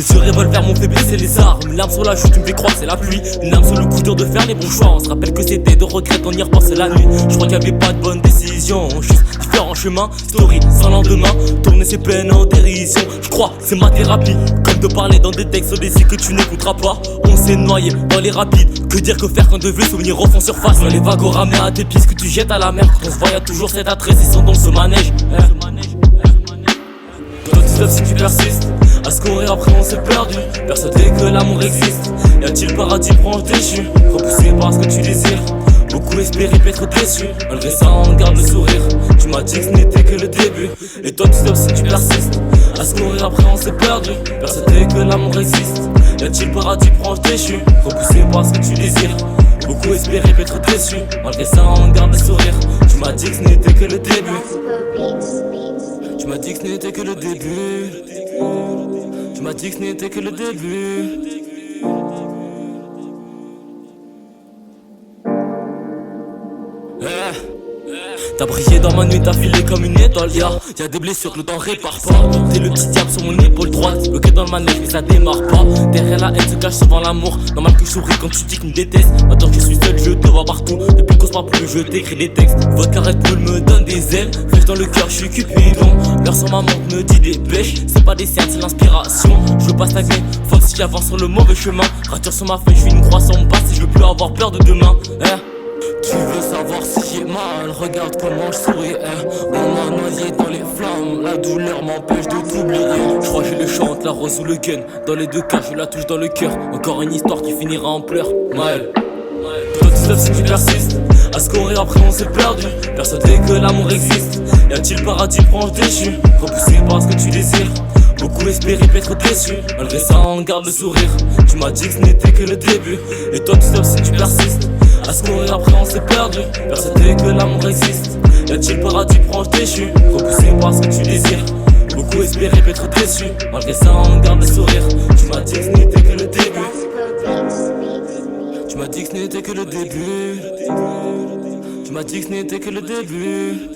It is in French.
Les yeux revolver m'ont fait baisser les armes. Une larme sur la joue, tu me fais croire que c'est la pluie. Une larme sur le coup dur de faire les bons choix. On se rappelle que c'était de regrets, on y repense la nuit. Je crois qu'il y avait pas de bonne décision, juste différents chemins. Story sans lendemain, tourner ses peines en dérision. Je crois c'est ma thérapie, comme de parler dans des textes des que tu n'écouteras pas. On s'est noyé dans les rapides. Que dire, que faire quand de vieux souvenirs refont surface. Dans les wagons ramenés à tes pistes que tu jettes à la mer. Quand on se voit, y'a toujours cette attrait, ils sont dans ce manège. Toi tu stop si tu persistes. À se courir après on s'est perdu. Persuadé que l'amour existe. Y a-t-il paradis proche déchu, repoussé par ce que tu désires. Beaucoup espéraient être déçus. Malgré ça on garde le sourire. Tu m'as dit que ce n'était que le début. Et toi tu stop si tu persistes. À se courir après on s'est perdu. Persuadé que l'amour existe. Y a-t-il paradis proche déchu, repoussé par ce que tu désires. Beaucoup espéraient être déçus. Malgré ça on garde le sourire. Tu m'as dit que ce n'était que le début. Tu m'as dit que ce n'était que le début. Tu m'as dit que ce n'était que le début. T'as brillé dans ma nuit, t'as filé comme une étoile. Y'a des blessures que le temps répare pas. T'es le petit diable sur mon épaule droite, bloqué dans le manège mais ça démarre pas. Derrière la haine se cache souvent l'amour. Normal que je souris quand tu dis que tu me détestes. Maintenant que je suis seul, je te vois partout. Depuis qu'on se parle plus, je t'écris des textes. Vodka Red Bull me donne des ailes. Flèche dans le cœur, je suis Cupidon. L'heure sur ma montre me dit dépêche. C'est pas des cernes, c'est l'inspiration. Je veux pas stagner, faut que si j'avance sur le mauvais chemin. Rature sur ma feuille, je suis une croix sur mon passé. Je veux plus avoir peur de demain. Tu veux savoir si j'ai mal, regarde comment je souris. On m'a noyé dans les flammes, la douleur m'empêche de t'oublier. Je crois que j'ai le chante, la rose ou le gun. Dans les deux cas, je la touche dans le cœur. Encore une histoire qui finira en pleurs. Maël, toi tu stop si tu persistes. À se courir après on s'est perdu. Persuadé que l'amour existe. Y a-t-il paradis proche déchu, repoussé par ce que tu désires. Beaucoup espéraient être déçus. Malgré ça on garde le sourire. Tu m'as dit que ce n'était que le début. Et toi tu stop si tu persistes. À se courir après on s'est perdu. Persuadé que l'amour existe. Y a-t-il paradis proche déchu, repoussé par ce que tu désires. Beaucoup espéraient être déçus. Malgré ça on garde le sourire. Tu m'as dit que ce n'était que le début. Tu m'as dit que ce n'était que le début. Tu m'as dit que ce n'était que le début.